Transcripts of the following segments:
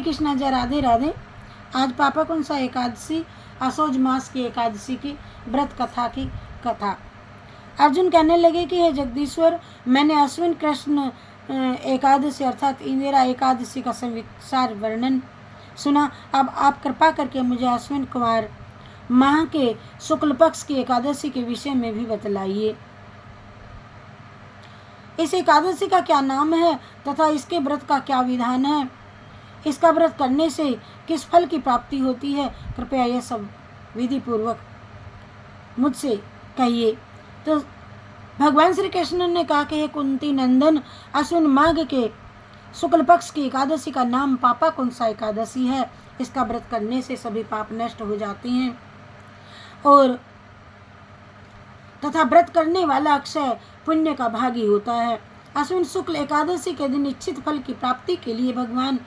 श्री कृष्णा जय राधे राधे। आज पापा कौन सा एकादशी, असोज मास की एकादशी की व्रत कथा की कथा। अर्जुन कहने लगे कि हे जगदीश्वर, मैंने अश्विन कृष्ण एकादशी अर्थात इंदिरा एकादशी का सविस्तार वर्णन सुना। अब आप कृपा करके मुझे अश्विन कुमार माह के शुक्ल पक्ष की एकादशी के विषय में भी बतलाइए। इस एकादशी का क्या नाम है तथा इसके व्रत का क्या विधान है, इसका व्रत करने से किस फल की प्राप्ति होती है, कृपया यह सब विधि पूर्वक मुझसे कहिए। तो भगवान श्री कृष्ण ने कहा कि हे कुंती नंदन, अश्विन माघ के शुक्ल पक्ष की एकादशी का नाम पापा कौन सा एकादशी है। इसका व्रत करने से सभी पाप नष्ट हो जाते हैं और तथा व्रत करने वाला अक्षय पुण्य का भागी होता है। अश्विन शुक्ल एकादशी के दिन इच्छित फल की प्राप्ति के लिए भगवान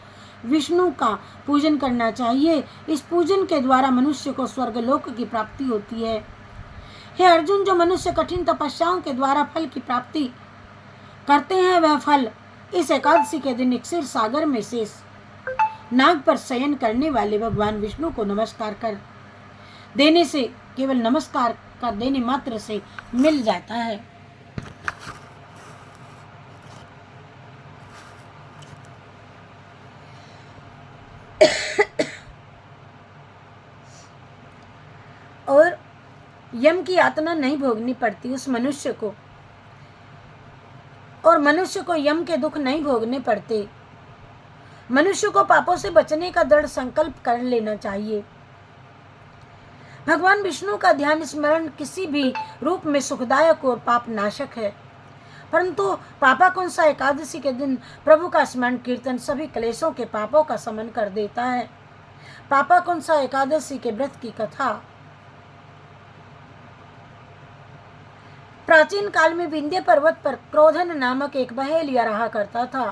विष्णु का पूजन करना चाहिए। इस पूजन के द्वारा मनुष्य को स्वर्गलोक की प्राप्ति होती है। हे अर्जुन, जो मनुष्य कठिन तपस्याओं के द्वारा फल की प्राप्ति करते हैं, वह फल इस एकादशी के दिन क्षीर सागर में शेष नाग पर शयन करने वाले भगवान विष्णु को नमस्कार कर देने से, केवल नमस्कार कर देने मात्र से मिल जाता है। और यम की यातना नहीं भोगनी पड़ती उस मनुष्य को, और मनुष्य को यम के दुख नहीं भोगने पड़ते। मनुष्य को पापों से बचने का दृढ़ संकल्प कर लेना चाहिए। भगवान विष्णु का ध्यान स्मरण किसी भी रूप में सुखदायक और पाप नाशक है, परंतु पापा कौन सा एकादशी के दिन प्रभु का स्मरण कीर्तन सभी क्लेशों के पापों का शमन कर देता है। पापा कौन सा एकादशी के व्रत की कथा। प्राचीन काल में विंध्य पर्वत पर क्रोधन नामक एक बहेलिया रहा करता था।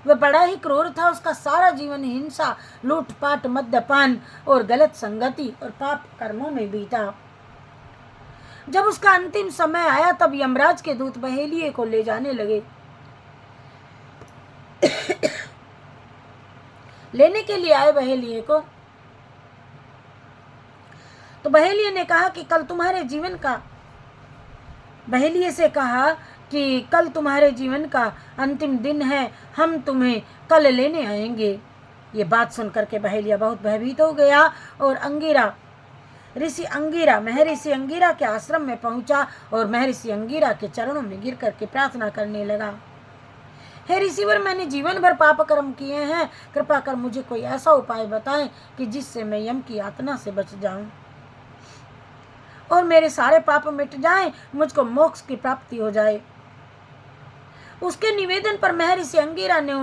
वह बड़ा ही क्रूर था। उसका सारा जीवन हिंसा, लूटपाट, मद्यपान और गलत संगति और पाप कर्मों में बीता। जब उसका अंतिम समय आया तब यमराज के दूत बहेलिये को ले जाने लगे। लेने के लिए आए बहेलिये को, तो बहेलिये ने कहा कि बहेलिये से कहा कि कल तुम्हारे जीवन का अंतिम दिन है, हम तुम्हें कल लेने आएंगे। ये बात सुनकर के बहेलिया बहुत भयभीत हो गया और महर्षि अंगिरा के आश्रम में पहुंचा और महर्षि अंगिरा के चरणों में गिर करके प्रार्थना करने लगा। हे ऋषिवर, मैंने जीवन भर पाप कर्म किए हैं, कृपा कर मुझे कोई ऐसा उपाय बताएं कि जिससे मैं यम की यातना से बच जाऊं और मेरे सारे पाप मिट जाएं, मुझको मोक्ष की प्राप्ति हो जाए। उसके निवेदन पर महर्षि अंगिरा ने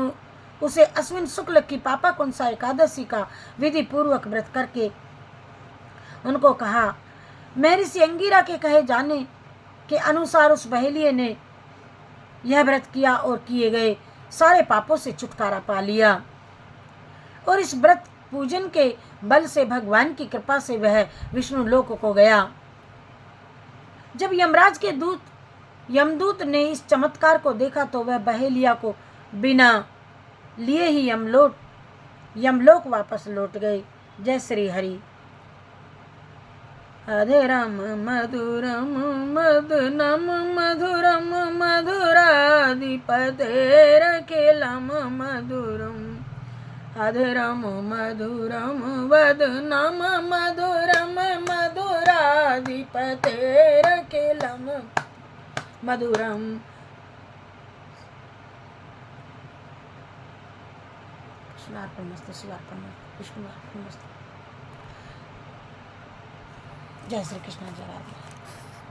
उसे अश्विन शुक्ल की पापा कौन सा एकादशी का विधि पूर्वक व्रत करके उनको कहा। महर्षि अंगिरा के कहे जाने के अनुसार उस बहेलिये ने यह व्रत किया और किए गए सारे पापों से छुटकारा पा लिया और इस व्रत पूजन के बल से भगवान की कृपा से वह विष्णु लोक को गया। जब यमराज के यमदूत ने इस चमत्कार को देखा तो वह बहेलिया को बिना लिए ही यमलोक वापस लौट गए। जय श्री हरि। हरे राम मधुरम मदनम मधुरम मधुराधिपतेर केलम मधुरम। हरे राम मधुरम वदनम मधुरम मधुराधिपतेर केलम मधुरम। कृष्णार्पणमस्तु, शिवार्पणमस्तु, विष्णुर्पणमस्तु। जय श्री कृष्ण, जय राधे।